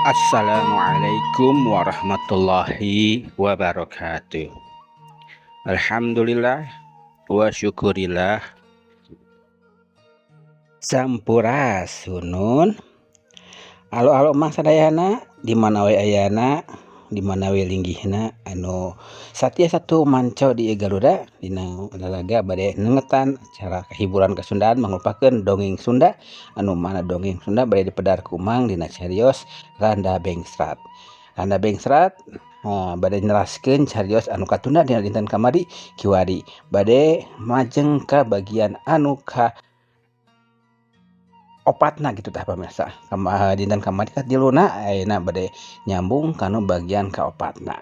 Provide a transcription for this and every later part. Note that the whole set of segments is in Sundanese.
Assalamualaikum warahmatullahi wabarakatuh. Alhamdulillah wa syukurillah. Sampurasunun. Alo mang sadayana di mana we ayana, di mana we linggihna anu satya satu manco di Garuda dina lalaga bade nengetan acara hiburan Kasundaan mangrupakeun dongeng Sunda anu mana dongeng Sunda bade dipedar ku mang dina carios Randa Bengsrat. Randa Bengsrat bade nyelaskeun carios anu katunda dina dinten kamari kiwari bade majeng ka bagian anu ka opatna gitu tah pamirsa. Dinten kamari ka diluna ayeuna bade nyambung kanu bagian ka opatna.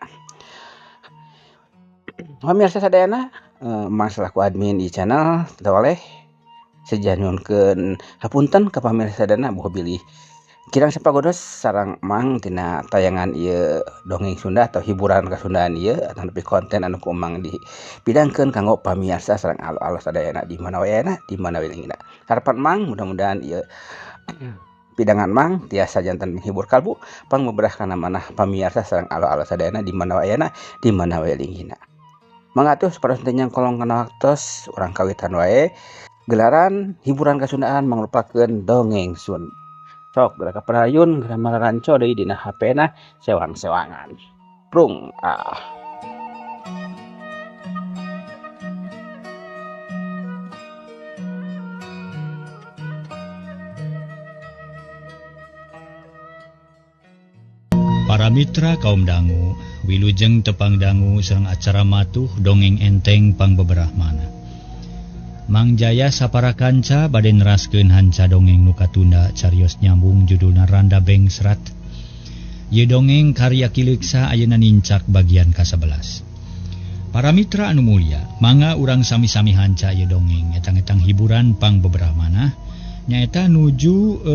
Pamirsa sadayana mang selaku admin di channel toleh sejanjunkeun hapunten ka pamirsa sadayana boh bilih kirang sapagodos sareng mang tina tayangan ieu dongeng Sunda atau hiburan Kasundaan ieu ataupun konten anu ku mang dipidangkeun kanggo pamirsa sareng alo-alo sadayana di mana we ayana di mana we leungna. Harapan mang mudah-mudahan ieu pidangan mang tiasa janten menghibur kalbu pangmeberah kana manah pamirsa sareng alo-alo sadayana di mana we ayana di mana we leungna. Mangatuh sapados teu kolong kana waktos urang kawitan wae gelaran hiburan Kasundaan mangrupakeun dongeng Sun. Sok geura kaparayun geura mararanco deui dina HP-na sewang-sewangan. Prung Para mitra kaum dangu, wilujeng tepang dangu sareng acara matuh dongeng enteng pangbeberahmana. Mang Jaya sapara kanca bade neraskeun hanca dongeng nu katunda carios nyambung judulna Randa Bengsrat. Ieu dongeng karya Kileuksa ayeuna nincak bagian ka-11. Para mitra anu mulia, mangga urang sami-sami hanca ieu dongeng etang-etang hiburan pangbeberahmana nyaeta nuju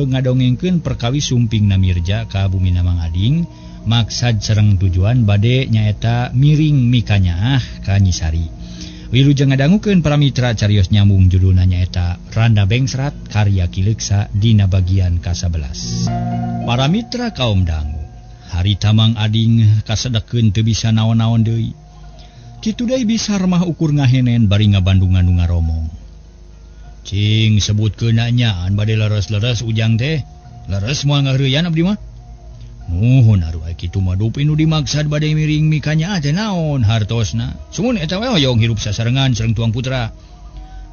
ngadongengkeun perkawi sumpingna Mirja ka bumina Mang Ading, maksad sareng tujuan bade nyaeta miring mikanyaah ka Nyisari. Wilujeng ngadangukeun para mitra carios nyambung judulna nyaeta Randa Bengsrat karya Kileuksa dina bagian ka-11. Para mitra kaum dangu, harita Mang Ading kasedekeun teu bisa naon-naon deui. Kitu deui bisa remah ukur ngahenen bari ngabandungan nu ngaromong. Cing sebutkeun nyaan bade leres-leres ujang teh. Leres moal ngahreuyan abdi mah. Nuhun aru kitu mah dupi nu dimaksad bade miring mikanya teh naon hartosna. Sumun eta we hoyong hirup sasarengan sareng tuang putra.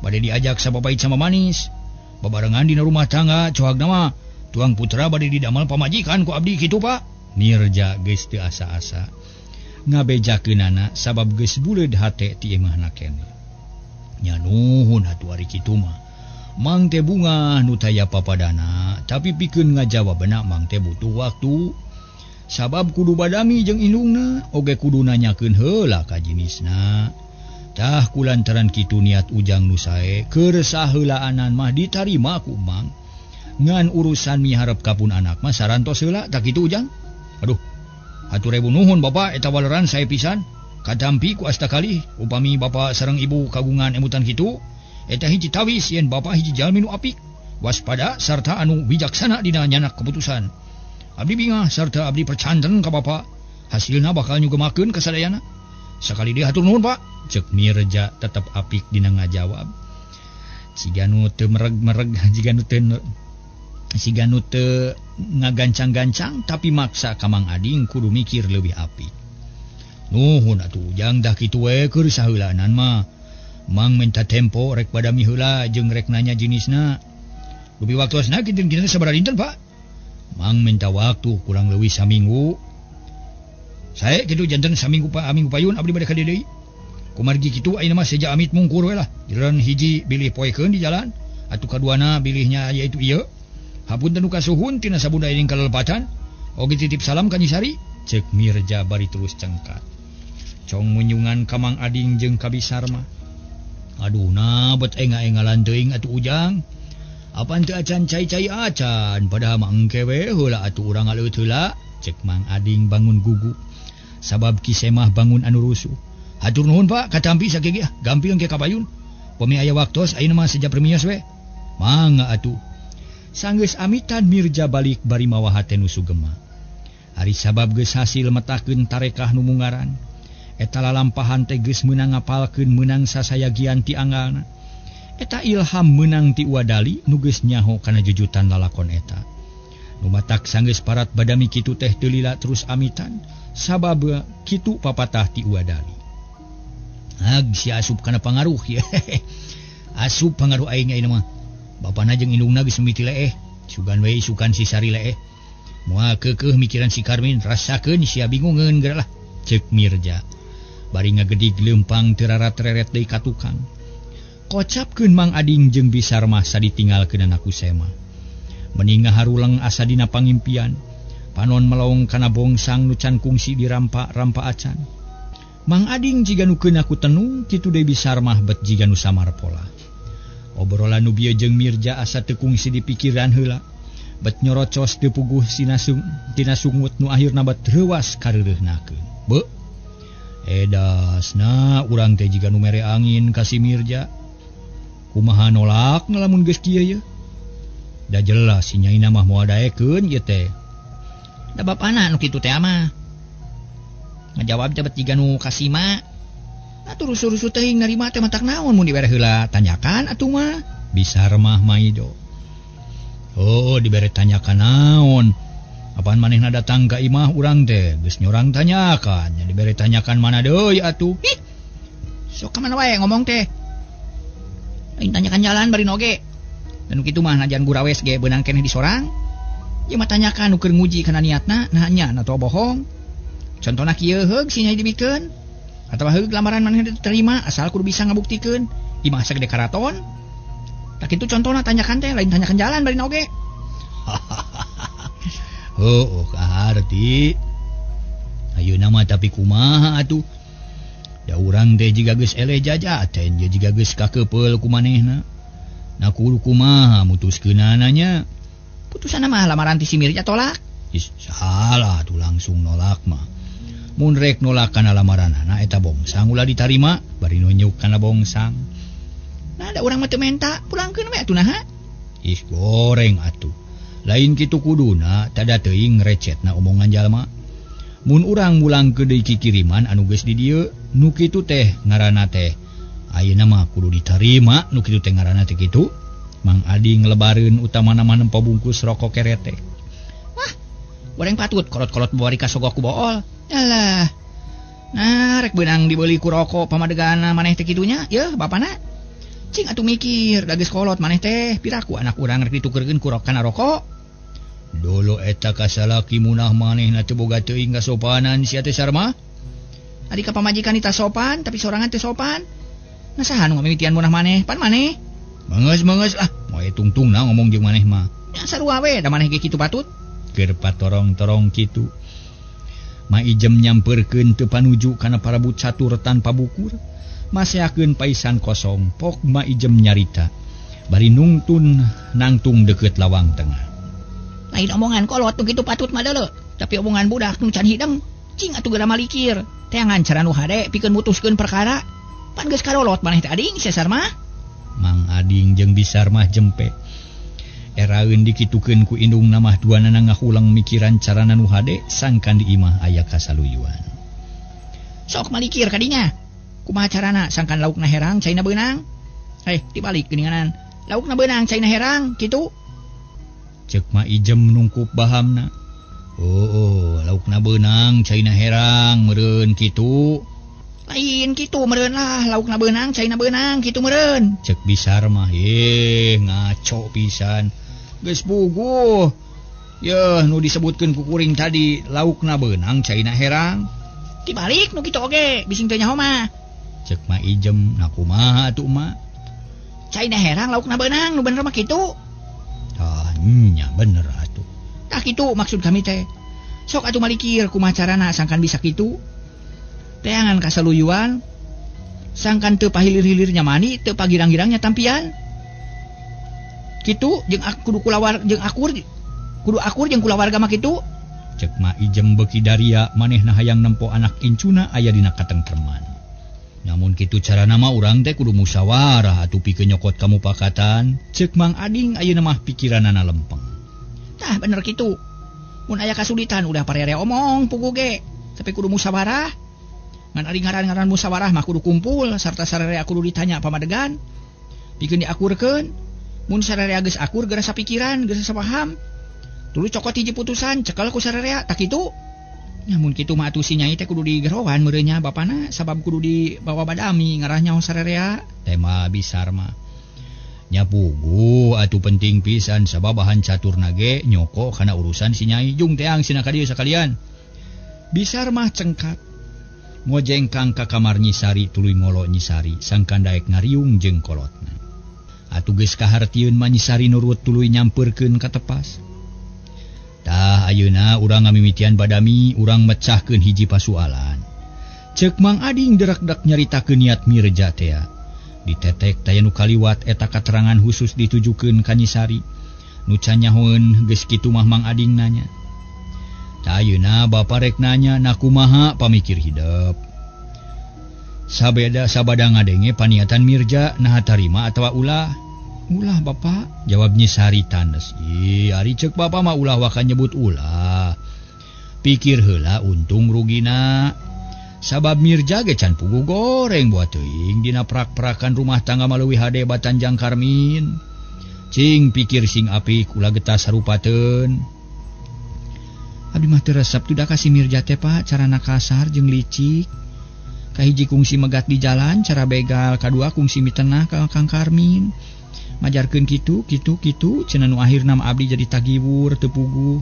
Bade diajak sapapait sama manis. Babarengan dina rumah tangga coagna mah tuang putra bade didamel pamajikan ku abdi kitu Pak. Mirja geus teu asa-asa ngabejakeunana sabab geus buleud hate ti imahna keneh. Nya nuhun atuh ari kitu mah. Mang teh bunga nu taya papadana, tapi pikeun ngajawabna mang teh butuh waktu. Sabab kudu badami jeung indungna, oge kudu nanyakeun heula ka jinisna. Tah kulantaran kitu niat ujang nu sae, keur saheulaanan mah ditarima ku mang. Ngan urusan miharep kapun anak mah sarantos heula tak kitu ujang. Aduh, hatur rebu nuhun Bapak eta waleran sae pisan. Kadampi ku asta kalih upami Bapak sareng Ibu kagungan emutan kitu. Eta hiji tawis yen Bapak hiji jalmi nu apik, waspada sarta anu bijaksana dina nyanak keputusan. Abdi bingah sarta abdi percanten ka Bapak. Hasilna bakal nyugemakeun ka sadayana. Sakali deui hatur nuhun Pak. Ceuk Mirja tetep apik dina ngajawab. Siga nu teu mereg-mereg, siga nu teu ngagancang-gancang tapi maksa ka Mang Ading kudu mikir leuwih apik. Nuhun atuh ujang dah kitu we keur saheulaanan mah. Mang minta tempo rek badami heula jeung rek nanya jenisna. Dupi waktosna kitu-kitu sabaraha dinten Pak? Mang minta waktu kurang leuwih saminggu. Sae kitu janten saminggu minggu payun abdi bade ka dieu deui. Kumargi kitu ayeuna mah seja amit mungkur we lah. Jieun hiji bilih poekeun di jalan, atuh kaduana bilihnya yaitu ieu. Hapunten nu kasuhun tina sabunda iring kalelepatan. Oge titip salam ka Nyisari. Ceuk Mirja bari terus cengkat. Cong munyungan ka Mang Ading jeung ka Bisar mah. Aduh na bet enga-engalan teuing atuh ujang. Apaan teu acan cai-cai acan padahal mah engke we heula atuh urang ngaleut heula. Cek Mang Ading bangun gugu. Sabab kisah mah bangun anu rusuh. Hatur nuhun Pak katampi sakege gampil engke kabayun. Pami aya waktos ayeuna mah seja premios we. Mangga atuh. sanggeus amitan Mirja balik bari mawa hate nu sugema. Ari sabab geus hasil metakeun tarekah nu mungaran. Eta lalampahan teh geus meunang ngapalkeun meunang sasayagian ti anggalna. Eta ilham meunang ti Uadali nu geus nyaho kana jujutan lalakon eta. Nu matak sanggeus parat badami kitu teh teu lila terus amitan sabab kitu papatah ti Uadali. Ag si asup kana pangaruh ya. Asup pangaruh aing ayeuna mah. Bapana jeung indungna geus mimiti leeh. Sugan we isukan si Sari leeh. Moal keukeuh mikiran si Karmin rasakeun sia bingungeun geura lah ceuk Mirja. Bari ngagedig leumpang teu rarat-reret deui ka tukang. Kocapkeun Mang Ading jeung Bisar mah saditinggalkeun anak Kusema. Mending ngaharulang asa dina pangimpian. Panon melong kana bongsang nu can kungsi dirampa-rampa acan. Mang Ading jiga nu keun aku tenung kitu deui Bisar mah bet jiga nu samar pola. Obrolan nu bieu jeung Mirja asa teu kungsi dipikiran heula. Bet nyorocos teu puguh tina sungut nu akhirna bet reuwas kareureunnakeun. Beuh. Edasna urang teh jiga nu mere angin ka si Mirja. Kumaha nolak ngalamun geus kieu ye? Da jelas si nyaina mah moal daekeun ieu teh. Da bapana nu kitu teh mah. Ngajawab teh bet jiga nu kasima. Nah turus-turus teuing narima teh matak naon mun dibere heula tanyakan atuh mah. Bisar mah maido. Oh, dibere tanyakan naon? Apaan manehna datang ka imah urang teh? Geus nyorang tanyakan. Nya dibere tanyakan mana deui atuh? Ih. Sok ka mana wae ngomong teh. Aing tanyakan jalan bari noge. Dan kitu mah najan gurawes ge beunang keneh disorang. Ieu mah tanyakan nu keur nguji kana niatna, nah nya atau bohong. Contona kieu heug si nyai dibikeun. Atawa heug lamaran maneh diterima asal kudu bisa ngabuktikeun imah sagede karaton. Tak itu contohna tanyakan teh lain tanyakan jalan bari oge. Oh, kaharti. Ayeuna mah tapi kumaha atuh? Da urang teh jiga geus ele jajaten, je jiga geus kakeupel ku manehna. Na kudu kumaha mutuskeunana nya? Putusanna mah lamaran ti si Mirja tolak. Is salah tuh langsung nolak mah. Mun rek nolak kana lamaranana eta bongsang ulah ditarima bari nunjuk kana bongsang. Nah, ada orang mah teu menta, pulangkeun we atuh naha. Ih goreng atuh. Lain kitu kuduna tada teuing recetna omongan jalma. Mun urang mulangkeun deui kikiriman anu geus di dieu, nu kitu teh ngaranna teh. Ayeuna mah kudu ditarima nu kitu teh ngaranna teh kitu. Mang Ading lebareun utamana mah nempo bungkus rokok kerete. Wah, goreng patut kolot-kolot bawari ka sogok ku bool. Alah. Nah, rek beunang dibeuli ku rokok pamadegana maneh teh kitunya, yeuh bapana. Cing atuh mikir, da geus kolot maneh teh piraku anak urang rek ditukeurkeun ku kana rokok. Dolo eta kasalaki munah manehna teu boga teuing kasopanan sia teh sarma. Ari ka pamajikan ita sopan tapi sorangan teu sopan. Nah saha nu ngamimitian munah maneh? Pan maneh? Mengeus lah, moe tungtungna ngomong jeung maneh mah. Nya sarua we da maneh ge kitu patut. Keur patorong-torong kitu. Ma Ijem nyampeurkeun teu panuju kana parabut catur tanpa bukur. Maseakeun paisan kosong pok Ma Ijem nyarita bari nangtung deket lawang tengah. Lain omongan kolot nu kitu patut mah deuleu, tapi omongan budak nu can hideng cing atuh geura malikir teangan cara nu hade pikeun mutuskeun perkara pan geus karolot maneh teh Ading sesar mah. Mang Ading jeung Bisar mah jempe eraeun dikitukeun ku indungna mah duanana ngahulang mikiran carana nu hade sangkan di imah aya kasaluyuan. Sok malikir kadinya. Kumaha carana sangkan laukna herang caina beunang? Dibalik geuninganan. Laukna beunang caina herang kitu. Ceuk Ma Ijem nungkup bahamna. Oh, laukna beunang caina herang meureun kitu. Lain kitu meureun lah, laukna beunang caina beunang kitu meureun. Ceuk Bisar mah ngaco pisan. Geus puguh. Yeuh nu disebutkeun ku kuring tadi laukna beunang caina herang. Dibalik nu kitu oge, bising teu nyaho mah. Cek Ma Ijem, nah kumaha atuh mah? Caina herang laukna beunang, nu bener mah kitu. Nya bener atuh. Tah kitu maksud kami teh. Sok atuh malikir kumaha carana sangkan bisa kitu. Teangan kasaluyuan, sangkan teu pahilir-hilirnya mani, teu pagirang-girangnya tampian. Kitu jeung kudu kulawar jeung akur. Kudu akur jeung kulawarga mah kitu. Cek Ma Ijem beuki daria manehna hayang nempo anak incuna aya dina katengtreman. Namun kitu cara nama urang teh kudu musyawarah atuh pikeun nyokot kamu pakatan. Ceuk Mang Ading ayeuna mah pikiranana lempeng. Tah bener kitu. Mun aya kasulitan udah parere omong pugu ge. Tapi kudu musyawarah. Ngan ari ngaran-ngaran musyawarah mah kudu kumpul sarta sararea kudu ditanya pamadegan. Pikeun diakurkeun. Mun sararea geus akur geus sapikiran, geus sapaham. Tuluy cokot hiji putusan cekel ku sararea tak kitu. Ya mun kitu mah atuh si nyai teh kudu digerowan meureun nya bapana sabab kudu dibawa badami ngarahnya sararea. Tema Bisar mah nya pugu atuh penting pisan sabab bahan caturna ge nyoko kana urusan si nyai. Jung teang sina ka dieu sakalian. Bisar mah cengkat ngojengkang ka kamar Nyisari tuluy ngolo Nyisari sangkan daek ngariung jeung kolotna. Atuh geus kahartieun mah Nyisari nurut tuluy nyampeurkeun ka tepas. Tah ayeuna urang ngamimitian badami urang mecahkeun hiji pasualan. Ceuk Mang Ading derak-dak nyaritakeun niat Mirja teh. Ditetek taya nu kaliwat eta katerangan khusus ditujukeun ka Nyisari. Nu can nyahoeun geus kitu mah Mang Ading nanya. Tah ayeuna bapa rek nanya na kumaha pamikir hideup. Sabada ngadenge paniatan Mirja naha tarima atawa ulah? Ulah Bapak, jawab Nyisari tandes. Ari ceuk Bapak mah ulah wakan nyebut ulah. Pikir heula untung rugina. Sabab Mirja ge can pugu goreng buat teuing dina prak-prakan rumah tangga maleuwih hade batan Jang Karmin. Cing pikir sing apik ulah getah sarupateun. Abdi mah teu resep tuh da kasih Mirja teh Pak, carana kasar jeung licik. Kahiji kungsi megat di jalan, cara begal, kadua kungsi mitenah ka Kang Karmin. Majarkeun kitu cenah nu akhirna mah abdi jadi tagiwur teu puguh.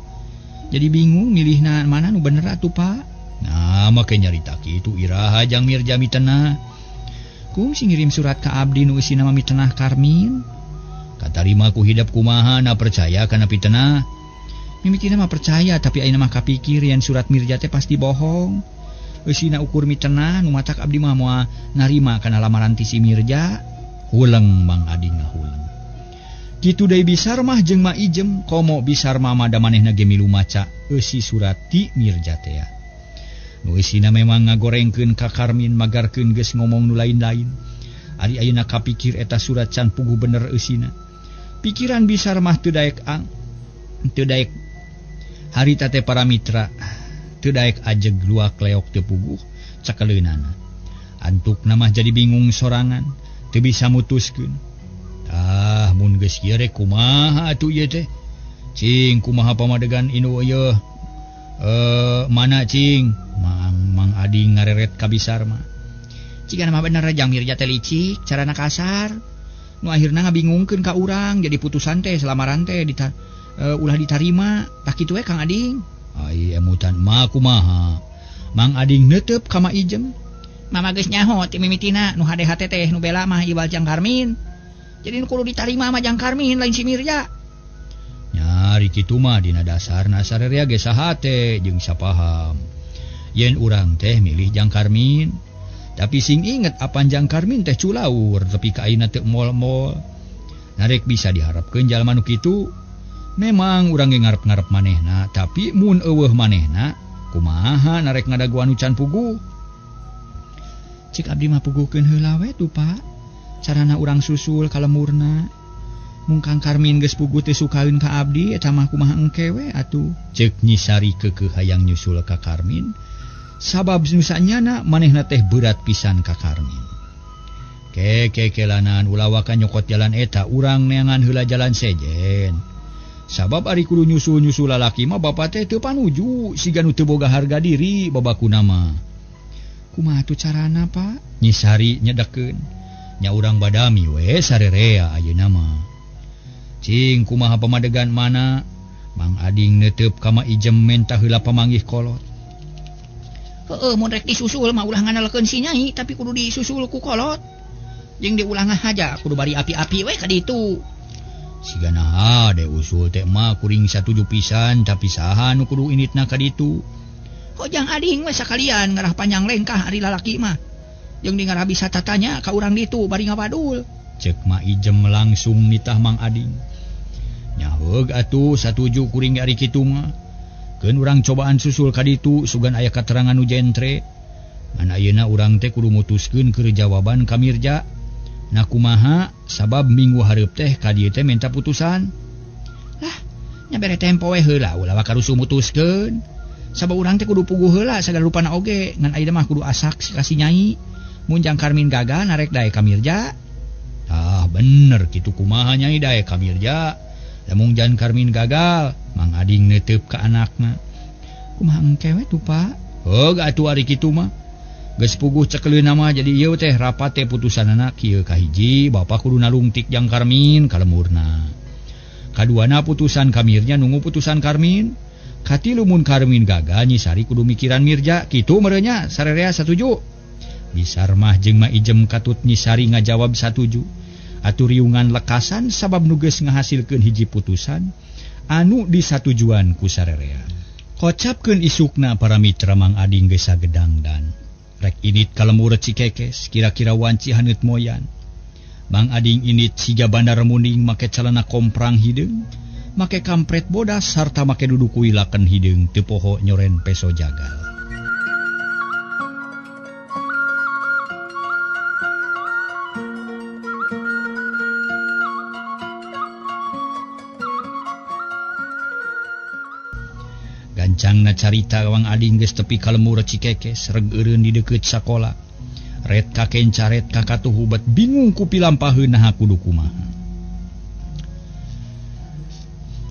Jadi bingung milihna mana nu bener atuh Pak. Nah make nyarita kitu iraha Jang Mirja mitenah. Kungsi ngirim surat ka abdi nu isina mah mitenah Karmin. Katarima ku hidap kumaha na percaya kana pitenah. Mimitina mah percaya tapi ayeuna mah kapikir yen surat Mirja teh pasti bohong. Eusina ukur mitenah nu matak abdi mah moal narima kana lamaran ti si Mirja. Huleng Mang Ading ngahuleng. Kitu deui Bisar mah jeung Ma Ijem komo Bisar mah mada manehna ge milu maca eusi surat ti Mirja teh. Nu eusina memang ngagorengkeun ka Karmin magarkeun geus ngomong nu lain-lain. Ari ayeuna kapikir eta surat can puguh bener eusina. Pikiran Bisar mah teu daek harita teh para mitra. Teu daek ajeg luak leok teu puguh cakeleunana. Antukna mah jadi bingung sorangan, teu bisa mutuskeun. Tah mun geus kieu rek kumaha atuh ieu teh? Cing kumaha pamadegan inu ieu? Mana cing? Mang Ading ngareret ka Bisar mah. Cigana mah bener Jang Mirja teh licik, carana kasar. Nu akhirna ngabingungkeun ka urang jadi putusan teh selamaran teh ulah ditarima. Tah kitu we Kang Ading. Ai emutan mah kumaha? Mang Ading neuteup ka Ma Ijem. Mama geus nyaho ti mimitina nu hade-hate teh nu bela mah ibal Jang Karmin. Jadi nu kudu ditarima mah Jang Karmin lain si Mirja. Nyari kitu mah dina dasarna sararea ge saha teh jeung sapaham. Yen urang teh milih Jang Karmin, tapi sing inget apan Jang Karmin teh culaur tapi ka ayeuna teu mol-mol. Narek bisa diharapkeun jalma nu kitu. Memang urang ge ngarep-ngarep manehna, tapi mun eueuh manehna kumaha narek ngadagu anu can puguh. Cik abdi mah puguhkeun heula we tuh Pak. Carana urang susul ka lemurna. Mun Kang Karmin geus puguh teu sukaeun ka abdi eta mah kumaha engke we atuh. Ceuk Nyisari keukeuh hayang nyusul ka Karmin. Sabab nu sanyana manehna teh berat pisan ka Karmin. Kekelanan ulah wakan nyokot jalan eta urang neangan heula jalan sejen. Sabab ari kudu nyusul-nyusul lalaki mah bapa teh teu panuju siga nu teu boga harga diri babakuna mah. Kumaha atuh carana Pak? Nyisari nyedekeun. Nya urang badami we sarerea ayeuna mah. Cing kumaha pamadegan mana? Mang Ading neuteup ka Ma Ijem mentah heula pamanggih kolot. Heueuh mun rek disusul mah ulah nganalkeun si nyai tapi kudu disusul ku kolot. Jeung diulah ngahaja kudu bari api-api we ka ditu. Sigana hade usul teh mah kuring satuju pisan tapi saha nu kudu initna ka ditu. Jang Ading we sakalian ngarah panjang lengkah ari lalaki mah. Jeung di ngarah bisa tatanya ka urang ditu bari ngabadul. Cek Ma Ijem langsung nitah Mang Ading. Nyaheug atuh satuju kuring ari kitu mah. Keun urang cobaan susul ka ditu sugan aya katerangan nu jentre. Ngan ayeuna urang teh kudu mutuskeun keur jawaban ka Mirja. Na kumaha sabab minggu hareup teh ka dieu teh minta putusan. Lah, nya bere tempo we heula ulah karusu mutuskeun. Sabab urang teh kudu puguh heula sagala rupana oge ngan ayeuna mah kudu asak si kasih nyai. Mun jang Karmin gagal narek dae ka Mirja. Ah bener kitu kumaha nyai dae ka Mirja. Lamun jan Karmin gagal, Mang Ading neuteup ka anakna. Kumaha engke we tuh Pak? Heug atuh ari kitu mah. Geus puguh cekeleuna mah jadi ieu teh rapat teh putusanana kieu kahiji bapa kudu nalungtik jang Karmin ka lemurna. Kaduana putusan ka Mirja nunggu putusan Karmin. Katilu mun Karmin gagal Nyi Sari kudu mikiran Mirja kitu merenya sarerea satuju. Bisar mah jeung Ma Ijem katut Nyi Sari ngajawab satuju. Atuh riungan lekasan sabab nu geus ngahasilkeun hiji putusan anu disatujuan ku sarerea. Kocapkeun isukna para mitra Mang Ading geus sagedang dan rek init kalemur Cikekes kira-kira wanci haneut moyan. Mang Ading init siga bandar muning make calana komprang hideung, make kampret bodas sarta make duduk wilaken hideung teu poho nyoren peso jagal. Gancangna carita Mang Ading geus tepi ka lemur Cikekes reg eureun di deukeut sakola. Ret kakenca ret kakatuh ubat bingung ku pilampaheun naha kudu kumaha.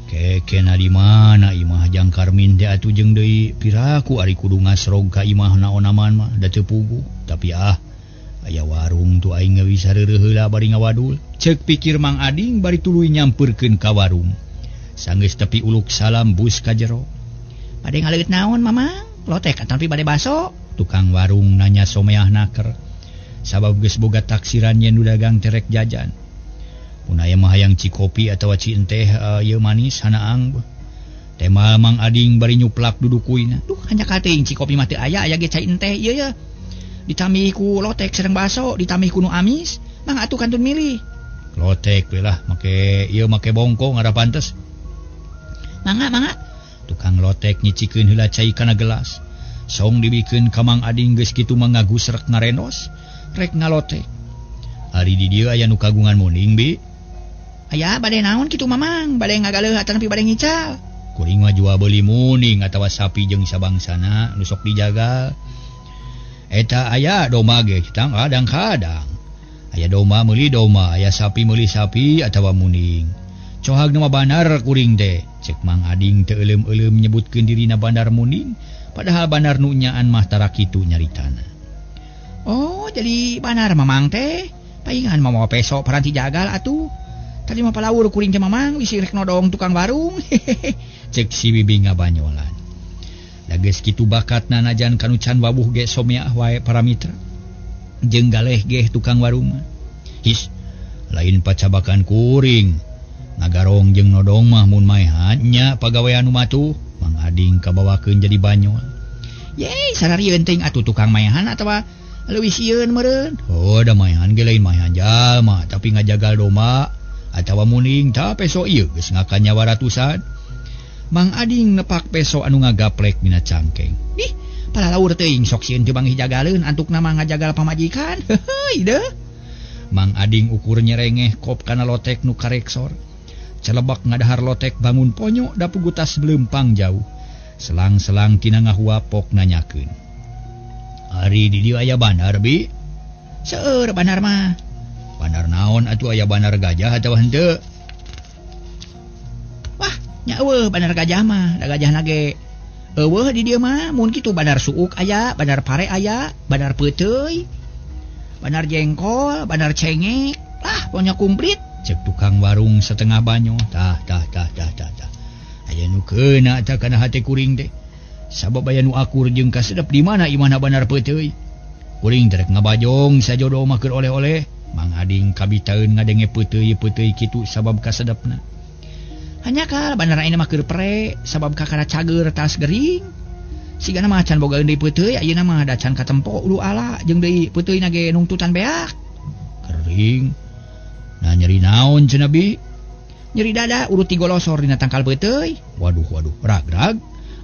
Kekena di mana imah jang Karmin teh atuh jeung deui piraku ari kudu ngasrog ka imah naon-naman mah da teu pugu. Tapi aya warung tu aing geus sareureut heula bari ngawadul. Ceuk pikir Mang Ading bari tuluy nyampeurkeun ka warung. Sanggeus tepi uluk salam bus ka jero. Bade ngaleut naon Mamang? Lotek atapi bade baso? Tukang warung nanya someah naker. Sabab geus boga taksiran yen nu dagang terek jajan. Mun aya mah hayang cikopi atawa ci enteh ieu manis hanaang. Tema Mang Ading bari nyuplak dudukuyna. Duh, hanya kating cikopi mah teu aya ge cai enteh ieu ya. Ditamih ku lotek sareng baso, ditamih ku nu amis, mang atuh kantun milih. Lotek we lah make ieu make bongko ngara pantes. Mangga. Tukang lotek nyicikeun heula cai kana gelas. Song dibikeun ka Mang Ading geus kitu mangagus rek ngarenos, rek ngalotek. Ari di dieu aya nu kagungan muning, Bi. Aya bade naon kitu Mamang? Bade ngagaleuh atapi bade ngical? Kuring mah jual beuli muning atawa sapi jeung sabangsana nu sok dijaga. Eta aya domba ge kita kadang-kadang. Aya domba meuli domba, aya sapi meuli sapi atawa muning. Cohagna mah bandar kuring teh. Cek Mang Ading teu euleum-euleum nyebutkeun dirina bandar muning, padahal bandar nu nyaan mah tara kitu nyaritana. Oh, jadi bandar Mamang teh. Paingan mah mau peso paranti jagal atuh. Tadi mah palawur kuring teh Mamang bisi rek nodong tukang warung. Cek si Bibi ngabanyolan. Da geus kitu bakatna najan kanu can wabuh ge someah wae para mitra. Jeung galeh ge tukang warung mah. His, lain pacabakan kuring. Ngagarong jeung nodong mah mun maehan nya pagawean nu matuh. Mang Ading kabawakeun jadi banyol. Ye, sararieun teuing atuh tukang maehan atawa leuwih sieun meureun. Oh, da maehan ge lain maehan jalma, tapi ngajagal domba atawa muning tah peso ieu geus ngakanyawa ratusan. Mang Ading nepak peso anu ngagaplek dina cangkeng. Ih, palalaur teuing sok sieun teu bangih jagaleun antukna mah ngajagal pamajikan. Heuh, deuh. Mang Ading ukur nyerengeh kop kana lotek nu kareksor. Celebak ngadahar lotek bangun ponyo da pugutas belempang jauh. Selang-selang tina ngahuapok nanyakeun. Ari di dieu aya bandar, Bi? Seueur bandar mah. Bandar naon atuh aya bandar gajah atawa henteu? Wah, nya eueuh bandar gajah mah, da gajahna ge eueuh di dieu mah. Mun kitu bandar suuk aya, bandar pare aya, bandar peuteuy, bandar jengkol, bandar cengek. Lah, pokoknya komplit. Cek tukang warung setengah banyo. Tah. Aya nu keuna tah kana hate kuring teh. Sabab aya nu akur jeung kasedep di mana imahna bandar peuteuy. Kuring terek ngabajong sajodo mah keur oleh-oleh. Mang Ading kabitaeun ngadenge peuteuy kitu sabab kasedepna. Hanya kal bandar ayeuna mah keur pre sabab kakana cager tas gering. Sigana mah can boga deui peuteuy, ayeuna mah da can katempo ulu ala jeung deui peuteuy na ge nungtutan beak. Kering. Nah nyeri naon cenah, Bi? Nyeri dada urut 3 losor dina tangkal beuteuy. Waduh, rag.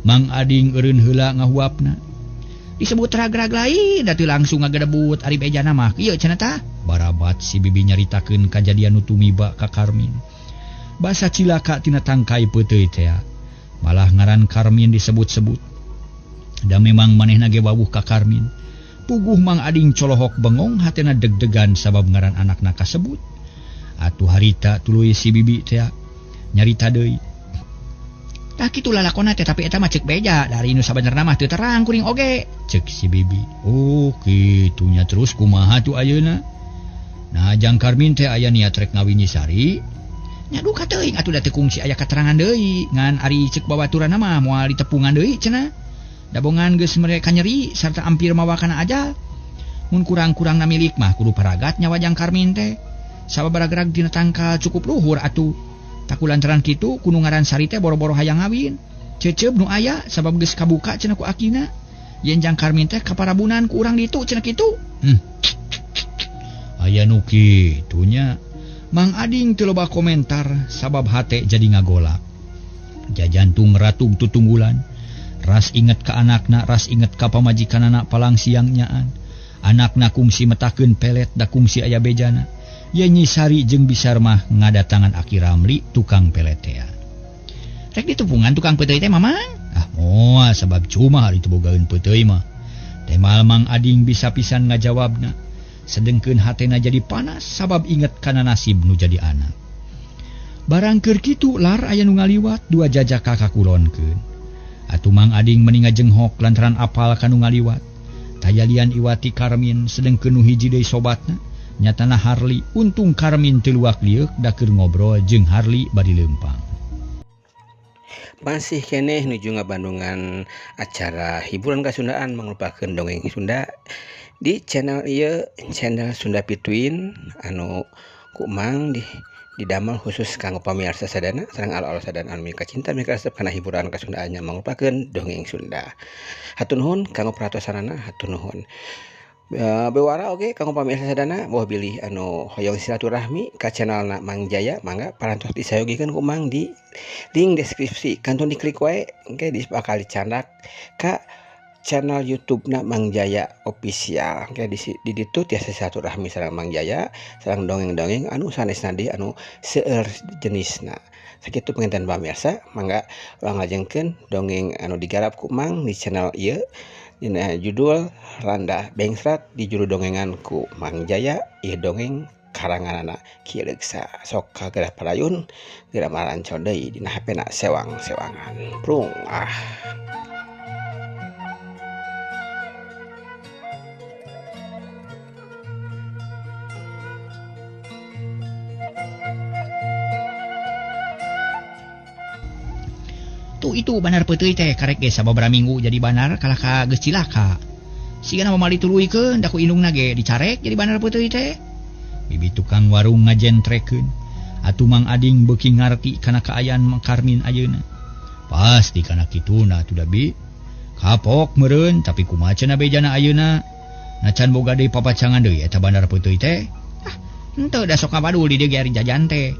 Mang Ading eureun heula ngahuapna. disebut ragrag lain datu langsung ngagedebut ari bejana mah ieu cenah tah. Barabat si bibi nyaritakeun kajadian nu tumiba ka Karmin. Basa cilaka tina tangkai peuteuy teh. Malah ngaran Karmin disebut-sebut. Da memang manehna ge wawuh ka Karmin. Puguh Mang Ading colohok bengong hatena deg-degan sabab ngaran anakna kasebut. Atuh harita tuluy si bibi teh nyarita deui. Tah kitu lalakonna teh tapi eta mah ceuk beja dari nu sabenerna mah teu terang kuring oge. Cek si bibi. Oh kitu nya terus kumaha tuh ayeuna? Nah jang Karmin teh aya niat rek ngawinyi sari. Nya duka teuing atuh da teu kungsi aya katerangan deui ngan ari ceuk babaturanna mah moal ditepungan deui cenah. Dabongan geus mereka nyeri sarta ampir mawa kana ajal. Mun kurang-kurangna milik mah kudu paragat nyawa jang Karmin teh. Sababaragrag dina tangkal cukup luhur atuh. Takulantaran kitu kudu ngaran sari teh boro-boro hayang ngawin. Ceuceup nu aya sabab geus kabuka cenah ku akina. Yen jang Karmin teh kaparabunan ku urang ditu cenah kitu. Aya nu kitu nya. Mang Ading teu loba komentar sabab hate jadi ngagolak. Jajantung ratug tutunggulan. Ras inget ka anakna, ras inget ka pamajikanana palang siang nyaan. Anakna kungsi metakeun pelet da kungsi aya bejana. Ye Nyi Sari jeung Bisar mah ngadatangan Aki Ramli tukang pelet teh. Rek ditepungan tukang peuteuy teh mamang. Ah moal sabab cuma hari teu bogaeun peuteuy mah. Teh mal Mang Ading bisa pisan ngajawabna. Sedengkeun hatena jadi panas sabab inget kana nasib nu jadi anak. Barang keur kitu lar aya nu ngaliwat dua jajaka kakulonkeun. Atuh Mang Ading meninga jenghok lantaran apal kanu ngaliwat. Tayalian iwati Karmin sedengkeun nu hiji deui sobatna nyatana Harli. Untung Karmin teu luak lieur da keur ngobrol jeung Harli bari leumpang. Masih keneh nuju ngabandungan acara hiburan Kasundaan mangrupakeun dongeng Sunda di channel ieu, channel Sunda Pituin anu ku Mang didamel khusus kanggo pamirsa sadana sareng alo-alo sadana anu mika cinta mika resep kana hiburan Kasundaannya mangrupakeun dongeng Sunda. Hatur nuhun kanggo perhatosanana, hatur nuhun. Bewara oge kanggo pamirsa sadana boh bilih anu hoyong silaturahmi ka channelna Mang Jaya mangga parantos disayogikeun ku Mang di link deskripsi kantun diklik wae engke bakal dicandak ka channel YouTube-na Mang Jaya official. Oke di ditu tiasa silaturahmi sareng Mang Jaya sareng dongeng-dongeng anu sanesna deui anu seueur jenisna. Sakitu penginten pamirsa mangga ngajengkeun dongeng anu digarap ku Mang di channel ieu dina judul Randa Bengsrat di juru dongengan ku Mang Jaya ieu dongeng karanganana Ki Leuksa. Sok kagerah parayun geura maranco deui dina HP-na sewang-sewangan. Prung Itu banar peuteuy teh karek ge sababaraha minggu jadi banar kalah ka geus cilaka. Sigana mah dituluykeun da ku indungna ge dicarek jadi banar peuteuy teh. Bibi tukang warung ngajentrekeun. Atuh Mang Ading beuki ngarti kana kaayaan Mang Karmin ayeuna. Pasti kana kituna atuh da bi. Kapok meureun tapi kumaha cenah bejana ayeuna. Nacan boga deui papacangan deui eta banar peuteuy teh. Henteu da sok kabadul di dieu ge ari jajan teh.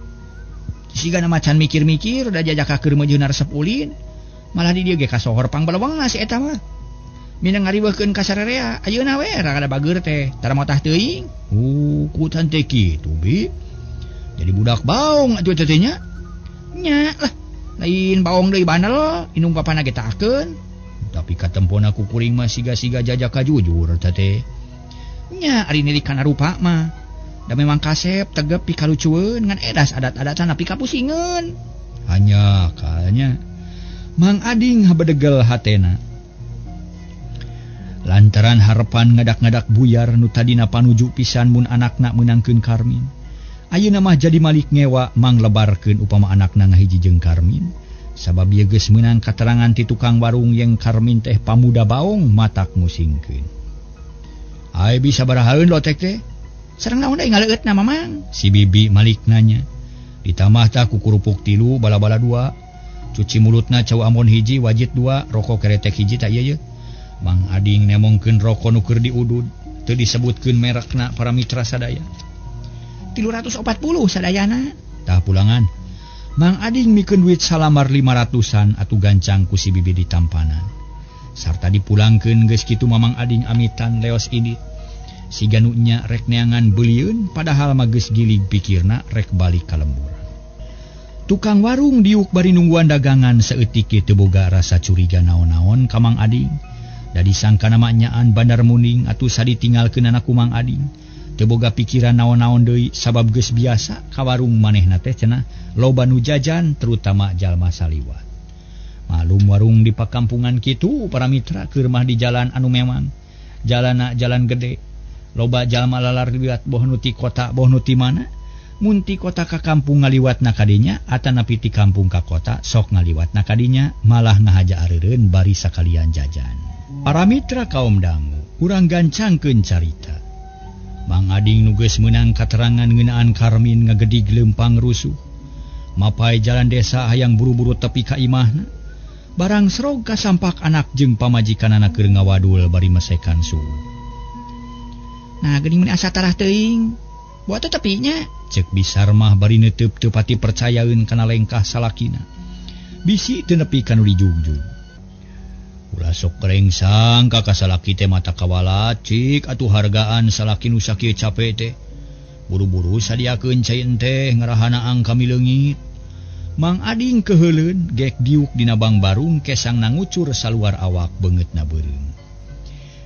Sigana macan mikir-mikir da jajaka keur meujeunar resep ulin. Malah di dieu ge kasohor pangbelewengna si eta mah. Mina ngariweuhkeun ka sararea ayeuna we rada bageur teh tara motah teuing. Kutan teh kitu bi. Jadi budak baong atuh teh nya. Nya lah lain baong deui bandel indung papana ge taakeun. Tapi katempona ku kuring mah siga-siga jajaka jujur teh. Nya ari nilik kana rupa mah da memang kasep tegep pikalucueun ngan edas adat-adatan tapi kapusingeun. Hanya kalnya Mang Ading habedegel hatena. Lantaran harapan ngadak-ngadak buyar nu tadina panuju pisan mun anakna meunangkeun Karmin. Ayeuna mah jadi malik ngewa Mang lebarkeun upama anakna ngahiji jeung Karmin. Sabab ieu geus meunang katerangan ti tukang warung yang Karmin teh pamuda baong matak musingkeun. Ai bisa barahaeun lotek teh? Sareng naon deui ngaleueutna mamang? Si bibi malik nanya. Ditambah tah ku kerupuk 3, bala-bala 2. Cuci mulutna cau amon hiji, wajit 2, rokok keretek hiji tak ieu. Mang Ading nemongkeun rokok nu keur diudud, teu disebutkeun merekna para mitra sadaya. 340 sadayana. Tah pulangan. Mang Ading mikeun duit salamar 500-an atuh gancang ku si bibi ditampanan. sarta dipulangkeun geus kitu Mamang Ading amitan leos ini si ganunya rek neangan beliun padahal mah geus gilig pikirna rek balik ka lembur. Tukang warung diuk bari nungguan dagangan saeutik teu boga rasa curiga naon-naon ka Mang Ading. Da disangka nama nyaan Bandar Muning atuh saditinggalkeun anak Mang Ading. Teu boga pikiran naon-naon deui sabab geus biasa ka warung manehna teh cenah loba nu jajan terutama jalma saliwat. Malum warung di pakampungan kitu para mitra keur mah di jalan anu memang jalanna jalan gede. Loba jalma lalar liwat boh nu ti kota boh nu ti mana. Mun ti kota ka kampung ngaliwatna kadinya atanapi ti kampung ka kota sok ngaliwatna kadinya malah ngahaja areureun bari sakalian jajan. Para mitra kaum dangu urang gancangkeun carita. Mang Ading nu geus meunang katerangan ngeunaan Karmin ngagedig leumpang rusuh. Mapai jalan desa hayang buru-buru tepi ka imahna. Barang serog kasampak anak jeung pamajikanana keur ngawadul bari mesekan suhu. Nah, geuning mun asa tarah teuing. Buat tepinya. Cek Bisar mah bari neuteub teu pati percayaeun kana lengkah salakina. Bisi teu nepi ka nu dijugjug. Ulah sok kerengsang ka salaki teh mata kawalat cik atuh hargaan salaki nu sakieu capek teh. Buru-buru sadiakeun cai teh ngarahana angka mileungit. Mang Ading keheuleun gek diuk dina bang barung kesang nangucur saluar awak beungeutna beureum.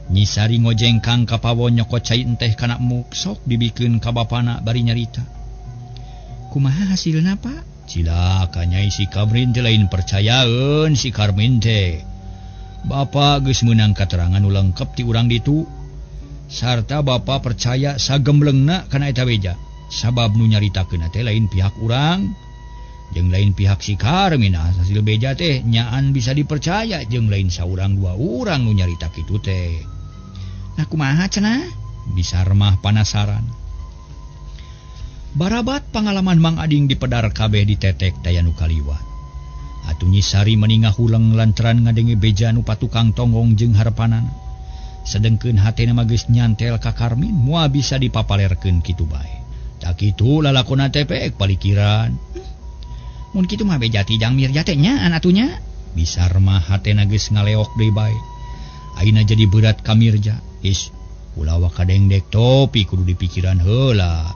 Nyi Sari ngojengkang ka pawon nyokot cai teh kana muk sok dibikeun ka bapana bari nyarita. Kumaha hasilna, Pak? Cilaka Nyai si Karmin teh lain percayaeun si Karmin teh. Bapa geus meunang katerangan nu lengkep ti urang ditu. Sarta bapa percaya sagemblengna kana eta beja. Sabab nu nyaritakeun teh lain pihak urang. Jeung lain pihak si Karmin hasil beja teh nyaan bisa dipercaya jeung lain saurang dua urang nu nyarita kitu teh. Nah kumaha cenah? Bisar mah panasaran. Barabat pangalaman Mang Ading dipedar kabeh ditetek daya nu kaliwat. Atuh Nyi Sari meningah huleng lantaran ngadenge beja nu patukang tonggong jeung harepanana. Sedengkeun hatena mah geus nyantel ka Karmin moal bisa dipapalerkeun kitu bae. Da kitu lalakonna teh pek palikiran. Mun kitu mah beja ti jang Mirja teh nyaan atunya. Bisar mah hatena geus ngaleok deui bae. Ayeuna jadi berat ka Mirja. Ulah wakadengdek topi kudu dipikiran heula.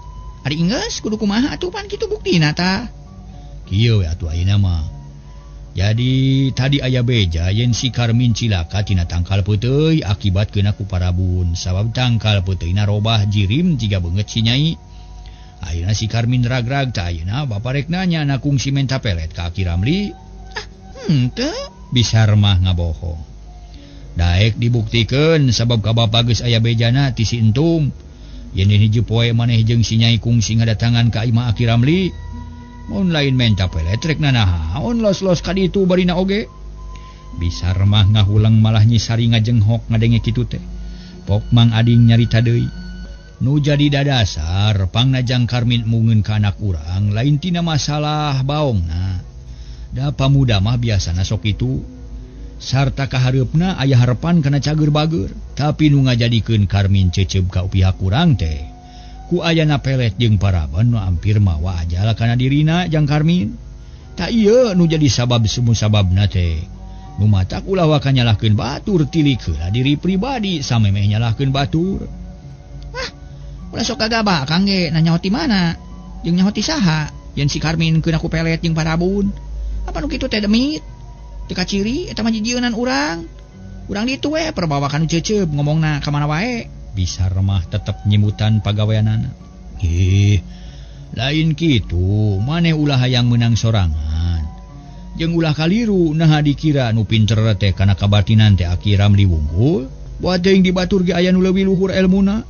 Ari enggeus kudu kumaha atuh pan kitu buktina tah. Kieu we atuh ayeuna mah. Jadi tadi aya beja yen si Karmin cilaka tina tangkal peuteuy akibatkeun aku parabun sabab tangkal peuteuйna robah jirim jiga beungeut si Nyai. Ayeuna si Karmin ragrag tah ayeuna bapa rek nanya na kungsi menta pelet ka Aki Ramli. Henteu Bisar mah ngabohong. Daek dibuktikeun sabab ka bapa geus aya bejana ti si entum. Yen hiji poe maneh jeung si Nyai kungsi ngadatangan ka imah Aki Ramli. Mun lain menta pelet rek nanahaon los-los ka ditu barina oge. Bisar mah ngahulang malah Nyi Sari ngajenghok ngadenge kitu teh. Pok Mang Ading nyarita deui. Nu jadi dadasar pangnajang Karmin mungeun ka anak urang lain tina masalah baongna. Da pamuda mah biasana sok itu. Sarta kahareupna aya harepan kana cager-bager, tapi nu ngajadikeun Karmin ceceub ka pihak urang teh ku ayana pelet jeung paraban nu ampir mawa ajal kana dirina jang Karmin. Ta ieu nu jadi sabab semu sababna teh. Nu matak ulah waka nyalahkeun batur tilik heula diri pribadi samemeh nyalahkeun batur. Ulah sok kagaba Kang ge nanya hoti mana? Jeung nyaho ti saha? Yen si Karmin keun aku pelet jeung parabun. Apa nu kitu teh demit? Teu kaciri eta mah jijieunnan urang. Urang ditu we perbawakan nu ceuceub ngomongna ka mana wae. Bisar mah tetep nyemutan pagaweanana. Lain kitu, maneh ulah hayang meunang sorangan. Jeung ulah kaliru naha dikira nu pinter teh kana kabatinan teh Aki Ramli wunggul. Buat teuing di batur ge aya nu leuwih luhur elmuna.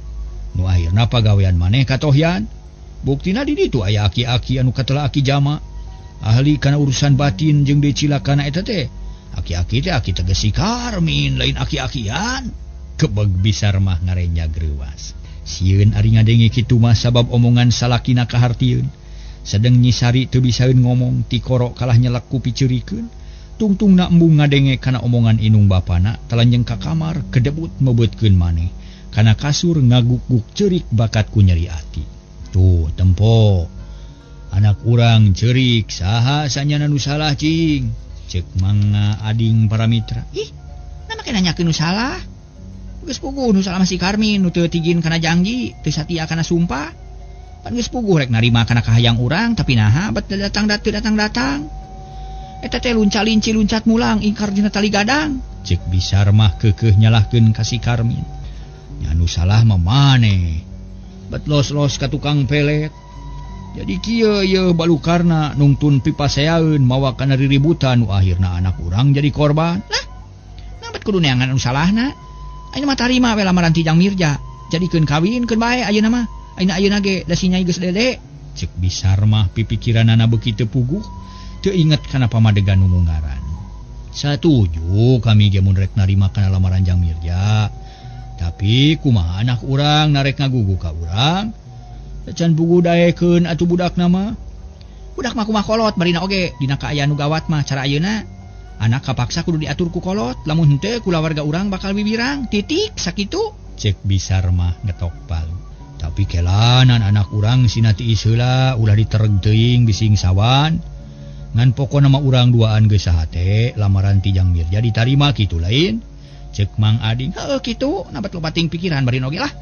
Nu akhirna pagawean maneh katohyan. Buktina di ditu aya aki-aki anu katelah aki jama. Ahli kana urusan batin jeung deui cilakana eta teh. Aki-aki teh aki teges si Karmin lain aki-akian. Kebeg Bisar mah ngarenjag reuwas. Sieun ari ngadenge kitu mah sabab omongan salakina kahartieun. Sedeng Nyi Sari teu bisaeun ngomong ti koro kalah nyelek ku piceurikeun. Tungtungna embung ngadenge kana omongan inung bapana telanjeng ka kamar kedebut mebeutkeun maneh. Kana kasur ngaguk-guk cerik bakat ku nyeri ati. Tuh tempo. Anak urang cerik saha sanyana nu salah cing. Cek Mang Ading para mitra. Nah make nanyakeun nu salah. Geus puguh nu salah si Karmin nu teu tigin kana janji, teu satia kana sumpah. Pan geus puguh rek narima kana kahayang urang tapi naha bet datang. Eta teh luncat mulang ingkar dina tali gadang. Cek Bisar mah keukeuh nyalahkeun ka si Karmin. Nya nu salah mah maneh. Bet los ka tukang pelet. Jadi kieu ye balukarna nungtun pipaseaeun mawa kana riributan nu akhirna anak urang jadi korban. Nah bet kudu neangan anu salahna. Ayeuna mah tarima we lamaran ti Jang Mirja. Jadikeun kawinkeun bae ayeuna mah. Ayeuna ge da si Nyai geus dede. Cek Bisar mah pipikiranana beuki teu puguh. Teu inget kana pamadegan nu munggaran. Satuju kami ge mun rek narima kana lamaran Jang Mirja. Tapi kumaha anak urang narek ngagugu ka urang? Can puguh daekeun atuh budakna mah. Budak mah kumaha kolot barina oge dina kaayaan nu gawat mah cara ayeuna. Anak kapaksa kudu diatur ku kolot, lamun henteu kulawarga urang bakal bibirang. Titik sakitu. Cek Bisar mah ngetok palu. Tapi kelanan anak urang sinatiis heula ulah ditereg teuing bising sawan. Ngan pokona mah urang duaan geus saha teh lamaran ti Jang Mirja ditarima kitu lain. Cek Mang Ading, heuh kitu, nabat lobating pikiran bari oge lah.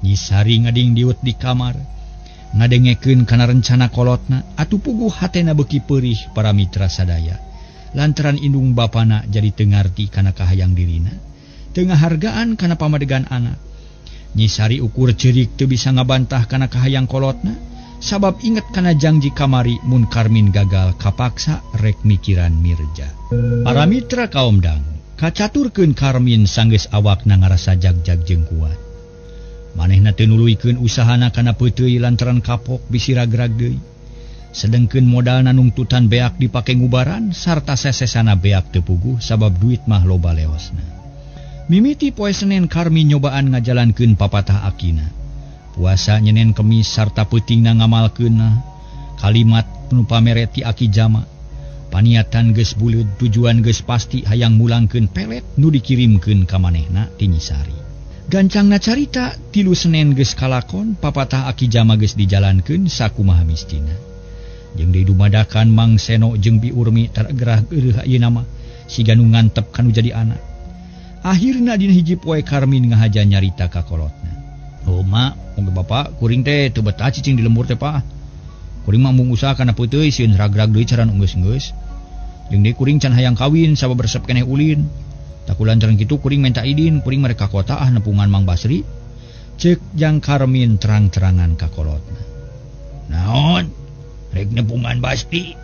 Nyi Sari ngading diut di kamar. Ngadengekeun kana rencana kolotna, atuh puguh hatena beuki peurih para mitra sadaya. Lantaran indung bapana jadi teu ngarti kana kahayang dirina. Teu ngahargaan kana pamadegan anak. Nyi Sari ukur ceurik teu bisa ngabantah kana kahayang kolotna. Sabab inget kana janji kamari mun Karmin gagal kapaksa rek mikiran Mirja. Para mitra kaum dangu kacaturkeun Karmin sanggeus awakna ngarasa jag-jag jeung kuat. Manehna teu nuluykeun usahana kana peuteuy lantaran kapok bisi ragrag deui. Sedengkeun modalna nungtutan beak dipake ngubaran sarta sesesana beak teu puguh sabab duit mah loba leosna. Mimiti poe Senen Karmin nyobaan ngajalankeun papatah akina. Puasa nyenen Kemis sarta peutingna ngamalkeunna kalimat nu pamere ti Aki Jama. Paniatan geus buleud tujuan geus pasti hayang mulangkeun pelet nu dikirimkeun ka manehna ti Nyi Sari. Gancangna carita tilu Senen geus kalakon papatah Aki Jama geus dijalankeun sakumaha mistina. Jeung deui dumadakan Mang Seno jeung Bi Urmi tergerah geureuh ayeuna mah siga nu ngantep kanu jadi anak. Akhirna dina hiji poe Karmin ngahaja nyarita ka kolotna. Oh mak, moga bapak kuring teh teu betah cicing di lembur teh Pak. Kuring mah mung usaha kana peuteuy sieun ragrag deui caran enggeus-enggeus. Jeung deui kuring can hayang kawin sabab resep keneh ulin. Takulantaran kitu kuring minta idin, kuring mereka kota nepungan Mang Basri. Cek Jang Karmin terang-terangan ka kolotna. Naon? Rek nepungan Basri.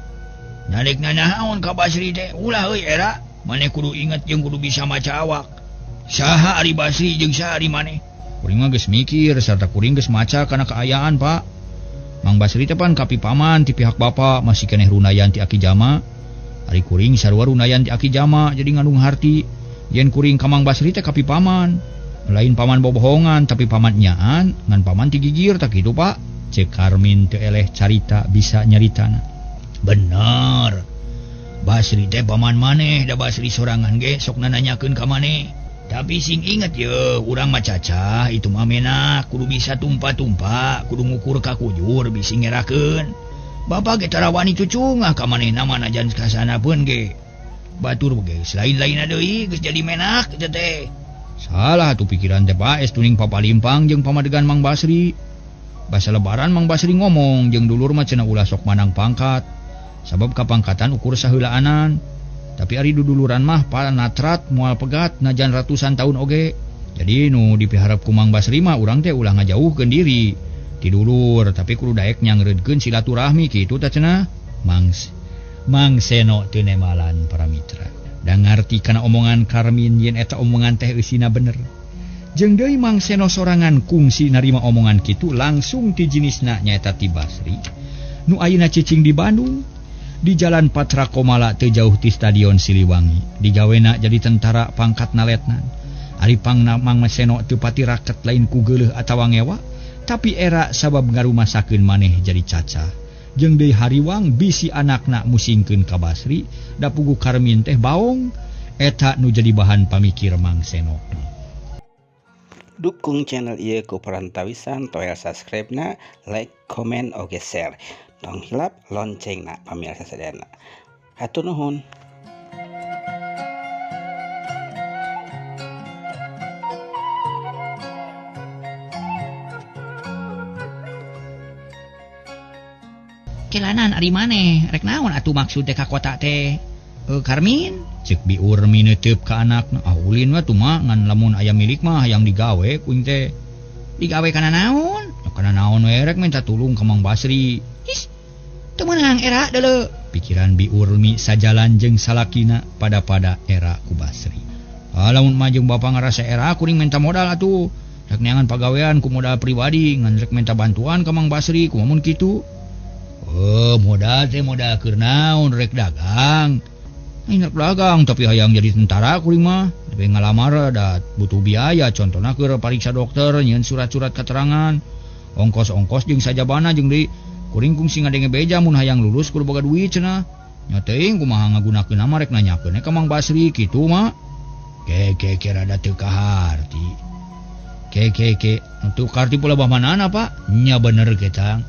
Nalekna naon ka Basri teh? Ulah euy era, maneh kudu inget jeung kudu bisa maca awak. Saha ari Basri jeung saha ari maneh? Kuring mah geus mikir sarta kuring geus maca kana kaayaan, Pak. Mang Basri teh pan kapi paman ti pihak bapak masih keneh runayan ti Aki Jama. Ari kuring sarua runayan ti Aki Jama jadi ngandung harti. Yen kuring ka Mang Basri teh kapi paman. Lain paman bobohongan tapi paman nyaan ngan paman ti gigir tak kitu, Pak. Cek Karmin teu eleh carita bisa nyaritana. Bener. Basri teh paman maneh da Basri sorangan ge sok nanyakeun ka maneh. Tapi sing inget ye, urang mah cacah itu mah menak kudu bisa tumpa-tumpa, kudu ngukur ka kujur bisi ngerakeun. Bapak ge tarawani cucungah ka manehna mah najan kasanapeun ge. Batur ge lain-lainna deui geus jadi menak eta teh. Salah atuh pikiran teh Pak es tuning papalimpang jeung pamadegan Mang Basri. Basa lebaran Mang Basri ngomong jeung dulur mah cenah ulah sok manang pangkat. Sabab kapangkatan ukur saheulaanan. Tapi ari duduluran mah panatrat moal pegat najan ratusan tahun oge. Jadi nu dipiharap ku Mang Basri mah urang teh ulah ngajauhkeun diri ti dulur tapi kudu daek nyangreudkeun silaturahmi kitu tah cenah. Mang Seno teu nemalan para mitra. Da ngarti kana omongan Karmin yen eta omongan teh eusina bener. Jeung deui Mang Seno sorangan kungsi narima omongan kitu langsung ti jenisna nyaeta ti Basri. Nu ayeuna cicing di Bandung. Di Jalan Patra Komala teu jauh ti Stadion Siliwangi. Digawena jadi tentara pangkat naletnan. Ari pangna Mang Seno teu pati raket lain ku geuleuh atawa ngewa, tapi era sabab ngarumasakeun maneh jadi cacah. Jeung deui hariwang bisi anakna musingkeun ka Basri, da puguh Karmin teh baong, eta nu jadi bahan pamikir Mang Seno. Dukung channel ieu ku parantawisan toel subscribe-na, like, komen, oge share. Tong hilap loncengna pamirsa sadayana. Hatur nuhun. Kelanan ari maneh rek naon atuh maksud teh ka kota teh? Karmin? Cek biur mineteup ka anakna. Ulin mah tuh mah ngan lamun aya milik mah hayang digawe kuing teh. Digawe kana naon? Ya kana naon we rek minta tulung ka Mang Basri. His. Teu meunang era deuleu. Pikiran biur mi sajalan jeung salakina pada era ku Basri. Lamun mah jeung bapa ngarasa era kuring minta modal atuh. Rek neangan pagawean ku modal pribadi ngan rek minta bantuan ka Mang Basri kumaha mun kitu. Modal teh modal keur naon rek dagang. Rek dagang tapi hayang jadi tentara kuring mah. Tapi ngalamar da butuh biaya contohna keur pariksa dokter nyieun surat-surat keterangan. Ongkos-ongkos jeung sajabana jeung deui kuring kungsi ngadenge beja mun hayang lulus kudu boga duit cenah. Nya teuing kumaha ngagunakeun mah rek nanyakeun ka Mang Basri kitu mah. Ke rada teu kaharti. Ke untuk karti pula bah manana Pak? Nya bener ketang.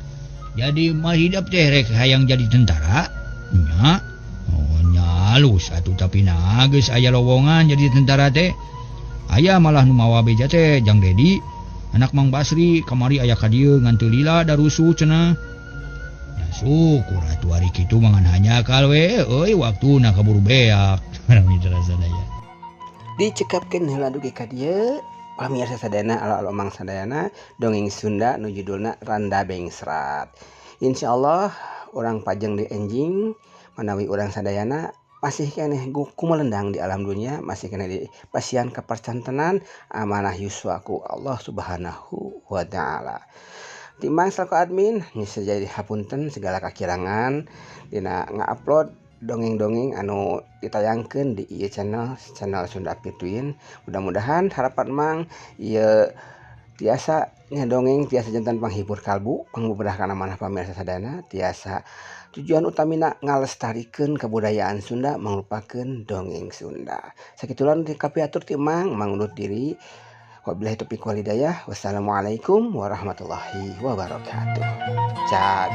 Jadi mah hidup teh rek hayang jadi tentara. Nya. Nya halus atuh tapi nah geus aya lowongan jadi tentara teh. Aya malah nu mawa beja teh Jang Dedi. Anak Mang Basri kamari aya ka dieu ngan teu lila da rusuh cenah. Ya syukur atuh ari kitu mangan hanyakal we euy waktuna kaburu beak. Mitra sadaya. Dicekapkeun heula dugi ka dieu pamirsa sadayana alo Mang sadayana dongeng Sunda nu judulna Randa Bengsrat. Insyaallah urang pajeng di enjing manawi urang sadayana masih keneh kumelendang di alam dunia, masih keneh di pasian kapercantenan amanah yuswaku Allah Subhanahu wa taala. Timbang selaku admin nyisa jadi hapunten segala kakirangan dina ngupload dongeng-dongeng anu ditayangkeun di ieu channel Sunda Pituin. Mudah-mudahan harapan Mang ieu tiasa ngedongeng tiasa jantan panghibur kalbu, pangbeberah kana manah pamirsa sadayana, tiasa tujuan utamina ngalestarikeun kebudayaan Sunda mangrupakeun dongeng Sunda. Sakitulan dikapiatur ti Mang undur diri. Wabillahi taufiq wal hidayah. Wassalamualaikum warahmatullahi wabarakatuh. Caad.